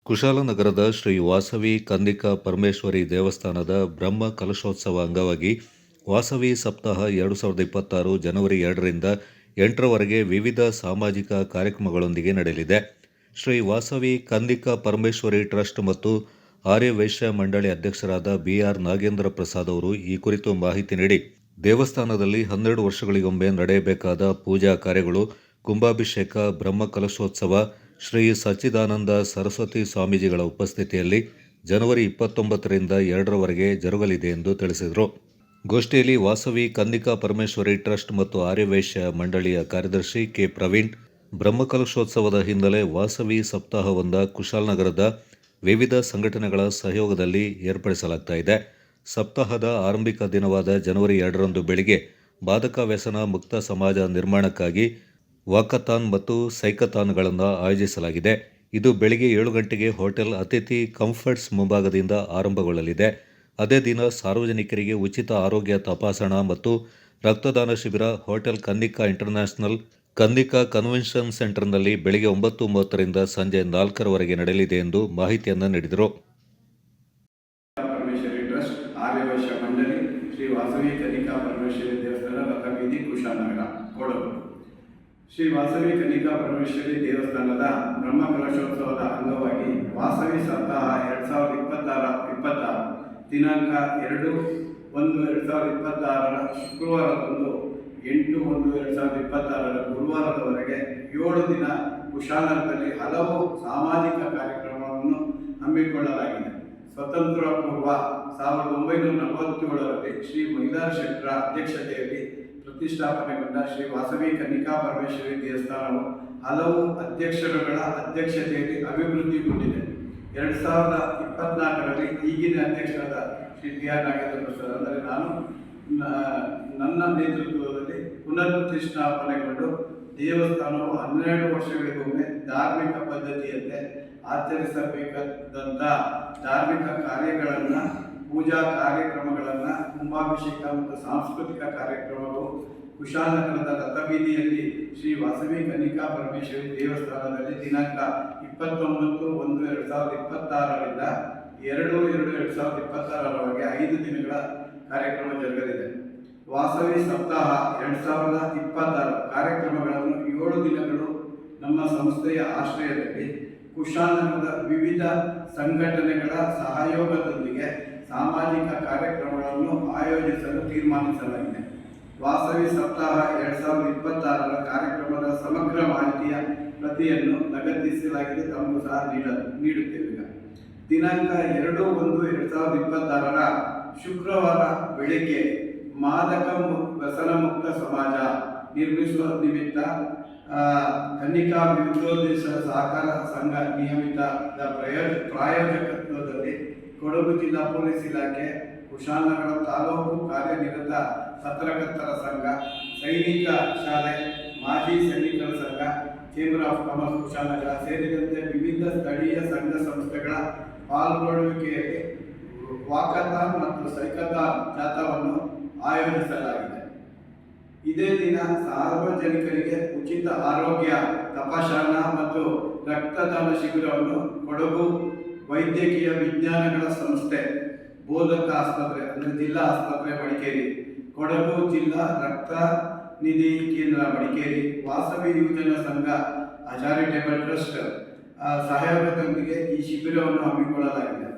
ಕುಶಾಲನಗರದ ಶ್ರೀ ವಾಸವಿ ಕಂದಿಕಾ ಪರಮೇಶ್ವರಿ ದೇವಸ್ಥಾನದ ಬ್ರಹ್ಮ ಕಲಶೋತ್ಸವ ಅಂಗವಾಗಿ ವಾಸವಿ ಸಪ್ತಾಹ 2026 ಜನವರಿ 2ರಿಂದ 8ರವರೆಗೆ ವಿವಿಧ ಸಾಮಾಜಿಕ ಕಾರ್ಯಕ್ರಮಗಳೊಂದಿಗೆ ನಡೆಯಲಿದೆ. ಶ್ರೀ ವಾಸವಿ ಕಂದಿಕಾ ಪರಮೇಶ್ವರಿ ಟ್ರಸ್ಟ್ ಮತ್ತು ಆರ್ಯ ವೈಶ್ಯ ಮಂಡಳಿ ಅಧ್ಯಕ್ಷರಾದ BR ನಾಗೇಂದ್ರ ಪ್ರಸಾದ್ ಅವರು ಈ ಕುರಿತು ಮಾಹಿತಿ ನೀಡಿ, ದೇವಸ್ಥಾನದಲ್ಲಿ 12 ವರ್ಷಗಳಿಗೊಮ್ಮೆ ನಡೆಯಬೇಕಾದ ಪೂಜಾ ಕಾರ್ಯಗಳು, ಕುಂಭಾಭಿಷೇಕ, ಬ್ರಹ್ಮ ಕಲಶೋತ್ಸವ ಶ್ರೀ ಸಚ್ಚಿದಾನಂದ ಸರಸ್ವತಿ ಸ್ವಾಮೀಜಿಗಳ ಉಪಸ್ಥಿತಿಯಲ್ಲಿ ಜನವರಿ 29ರಿಂದ 2ರವರೆಗೆ ಜರುಗಲಿದೆ ಎಂದು ತಿಳಿಸಿದರು. ಗೋಷ್ಠಿಯಲ್ಲಿ ವಾಸವಿ ಕಂದಿಕಾ ಪರಮೇಶ್ವರಿ ಟ್ರಸ್ಟ್ ಮತ್ತು ಆರ್ಯ ವೈಶ್ಯ ಮಂಡಳಿಯ ಕಾರ್ಯದರ್ಶಿ ಕೆ. ಪ್ರವೀಣ್, ಬ್ರಹ್ಮಕಲಶೋತ್ಸವದ ಹಿನ್ನೆಲೆ ವಾಸವಿ ಸಪ್ತಾಹವೊಂದ ಕುಶಾಲನಗರದ ವಿವಿಧ ಸಂಘಟನೆಗಳ ಸಹಯೋಗದಲ್ಲಿ ಏರ್ಪಡಿಸಲಾಗುತ್ತಿದೆ. ಸಪ್ತಾಹದ ಆರಂಭಿಕ ದಿನವಾದ ಜನವರಿ 2ರಂದು ಬೆಳಿಗ್ಗೆ ಮಾದಕ ವ್ಯಸನ ಮುಕ್ತ ಸಮಾಜ ನಿರ್ಮಾಣಕ್ಕಾಗಿ ವಾಕಥಾನ್ ಮತ್ತು ಸೈಕಥಾನ್ಗಳನ್ನು ಆಯೋಜಿಸಲಾಗಿದೆ. ಇದು ಬೆಳಿಗ್ಗೆ 7 ಗಂಟೆಗೆ ಹೋಟೆಲ್ ಅತಿಥಿ ಕಂಫರ್ಟ್ಸ್ ಮುಂಭಾಗದಿಂದ ಆರಂಭಗೊಳ್ಳಲಿದೆ. ಅದೇ ದಿನ ಸಾರ್ವಜನಿಕರಿಗೆ ಉಚಿತ ಆರೋಗ್ಯ ತಪಾಸಣಾ ಮತ್ತು ರಕ್ತದಾನ ಶಿಬಿರ ಹೋಟೆಲ್ ಕಂದಿಕಾ ಇಂಟರ್ನ್ಯಾಷನಲ್ ಕಂದಿಕಾ ಕನ್ವೆನ್ಷನ್ ಸೆಂಟರ್ನಲ್ಲಿ ಬೆಳಿಗ್ಗೆ 9:30ರಿಂದ ಸಂಜೆ 4ರವರೆಗೆ ನಡೆಯಲಿದೆ ಎಂದು ಮಾಹಿತಿಯನ್ನು ನೀಡಿದರು. ಪರಮೇಶ್ವರಿ ಟ್ರಸ್ಟ್, ಆರ್ಯ ವೈಶ್ಯ ಮಂಡಳಿ, ಶ್ರೀ ವಾಸವಿ ಕನ್ನಿಕಾ ಪರಮೇಶ್ವರಿ ದೇವಸ್ಥಾನ, ರಥಬೀದಿ, ಕುಶಾಲನಗರ, ಕೊಡಗು. ಶ್ರೀ ವಾಸವಿ ಕನ್ನಿಕಾ ಪರಮೇಶ್ವರಿ ದೇವಸ್ಥಾನದ ಬ್ರಹ್ಮ ಕಲಶೋತ್ಸವದ ಅಂಗವಾಗಿ ವಾಸವಿ ಸಪ್ತಾಹ 2026 ದಿನಾಂಕ 2/1/2026 ಶುಕ್ರವಾರದಂದು 8/1/2026 ಗುರುವಾರದವರೆಗೆ 7 ದಿನ ಕುಶಾಲನಗರದಲ್ಲಿ ಹಲವು ಸಾಮಾಜಿಕ ಕಾರ್ಯಕ್ರಮವನ್ನು ಹಮ್ಮಿಕೊಳ್ಳಲಾಗಿದೆ. ಸ್ವತಂತ್ರ ಪೂರ್ವ 1947ರಲ್ಲಿ ಶ್ರೀ ಮೈಲಾರ ಶೆಟ್ಟರ ಅಧ್ಯಕ್ಷತೆಯಲ್ಲಿ ಪ್ರತಿಷ್ಠಾಪನೆಗೊಂಡ ಶ್ರೀ ವಾಸವಿ ಕನ್ನಿಕಾ ಪರಮೇಶ್ವರಿ ದೇವಸ್ಥಾನವು ಹಲವು ಅಧ್ಯಕ್ಷರುಗಳ ಅಧ್ಯಕ್ಷತೆಯಲ್ಲಿ ಅಭಿವೃದ್ಧಿಗೊಂಡಿದೆ. 2024ರಲ್ಲಿ ಈಗಿನ ಅಧ್ಯಕ್ಷರಾದ ಶ್ರೀ BR ನಾಗೇಂದ್ರ ಪ್ರಸಾದ್ ಅಂದರೆ ನನ್ನ ನೇತೃತ್ವದಲ್ಲಿ ಪುನರ್ ಪ್ರತಿಷ್ಠಾಪನೆಗೊಂಡು ದೇವಸ್ಥಾನವು 12 ವರ್ಷಗಳಿಗೊಮ್ಮೆ ಧಾರ್ಮಿಕ ಪದ್ಧತಿಯಂತೆ ಆಚರಿಸಬೇಕಾದಂಥ ಧಾರ್ಮಿಕ ಕಾರ್ಯಗಳನ್ನು, ಪೂಜಾ ಕಾರ್ಯಕ್ರಮಗಳನ್ನು, ಕುಂಭಾಭಿಷೇಕ ಮತ್ತು ಸಾಂಸ್ಕೃತಿಕ ಕಾರ್ಯಕ್ರಮಗಳು ಕುಶಾಲನಗರದ ರಥಬೀದಿಯಲ್ಲಿ ಶ್ರೀ ವಾಸವಿ ಕನ್ನಿಕಾ ಪರಮೇಶ್ವರಿ ದೇವಸ್ಥಾನದಲ್ಲಿ ದಿನಾಂಕ 29/1/2026ರಿಂದ 2/2/2026ರವರೆಗೆ 5 ದಿನಗಳ ಕಾರ್ಯಕ್ರಮ ಜರುಗಲಿದೆ. ವಾಸವಿ ಸಪ್ತಾಹ 2026 ಕಾರ್ಯಕ್ರಮಗಳನ್ನು 7 ದಿನಗಳು ನಮ್ಮ ಸಂಸ್ಥೆಯ ಆಶ್ರಯದಲ್ಲಿ ಕುಶಾಲನಗರದ ವಿವಿಧ ಸಂಘಟನೆಗಳ ಸಹಯೋಗದೊಂದಿಗೆ ಸಾಮಾಜಿಕ ಕಾರ್ಯಕ್ರಮಗಳನ್ನು ಆಯೋಜಿಸಲು ತೀರ್ಮಾನಿಸಲಾಗಿದೆ. ವಾಸವಿ ಸಪ್ತಾಹ 2026ರ ಕಾರ್ಯಕ್ರಮದ ಸಮಗ್ರ ಮಾಹಿತಿಯ ಪ್ರತಿಯನ್ನು ಲಗತ್ತಿಸಲಾಗಿದೆ, ತಮಗೂ ಸಹ ನೀಡುತ್ತೇವೆ. ದಿನಾಂಕ 2/1/2026 ಶುಕ್ರವಾರ ಬೆಳಿಗ್ಗೆ ಮಾದಕ ವ್ಯಸನ ಮುಕ್ತ ಸಮಾಜ ನಿರ್ಮಿಸುವ ನಿಮಿತ್ತ ಕನ್ನಿಕಾ ವಿವಿಧೋದ್ದೇಶ ಸಹಕಾರ ಸಂಘ ನಿಯಮಿತದ ಪ್ರಾಯೋಜಕತ್ವದಲ್ಲಿ ಕೊಡಗು ಜಿಲ್ಲಾ ಪೊಲೀಸ್ ಇಲಾಖೆ, ಕುಶಾಲನಗರ ತಾಲೂಕು ಕಾರ್ಯನಿರತ ಪತ್ರಕರ್ತರ ಸಂಘ, ಸೈನಿಕ ಶಾಲೆ, ಮಾಜಿ ಸೈನಿಕರ ಸಂಘ, ಚೇಂಬರ್ ಆಫ್ ಕಾಮರ್ಸ್ ಕುಶಾಲನಗರ ಸೇರಿದಂತೆ ವಿವಿಧ ಸ್ಥಳೀಯ ಸಂಘ ಸಂಸ್ಥೆಗಳ ಪಾಲ್ಗೊಳ್ಳುವಿಕೆಯಲ್ಲಿ ವಾಕಥಾನ್ ಮತ್ತು ಸೈಕಥಾನ್ ಜಾಥಾವನ್ನು ಆಯೋಜಿಸಲಾಗಿದೆ. ಇದೇ ದಿನ ಸಾರ್ವಜನಿಕರಿಗೆ ಉಚಿತ ಆರೋಗ್ಯ ತಪಾಸಣಾ ಮತ್ತು ರಕ್ತದಾನ ಶಿಬಿರವನ್ನು ಕೊಡಗು ವೈದ್ಯಕೀಯ ವಿಜ್ಞಾನಗಳ ಸಂಸ್ಥೆ, ಬೋಧಕ ಆಸ್ಪತ್ರೆ ಅಂದರೆ ಜಿಲ್ಲಾ ಆಸ್ಪತ್ರೆ ಮಡಿಕೇರಿ, ಕೊಡಗು ಜಿಲ್ಲಾ ರಕ್ತ ನಿಧಿ ಕೇಂದ್ರ ಮಡಿಕೇರಿ, ವಾಸವಿ ಯುವಜನ ಸಂಘ ಚಾರಿಟೇಬಲ್ ಟ್ರಸ್ಟ್ ಸಹಯೋಗದೊಂದಿಗೆ ಈ ಶಿಬಿರವನ್ನು ಹಮ್ಮಿಕೊಳ್ಳಲಾಗಿದೆ.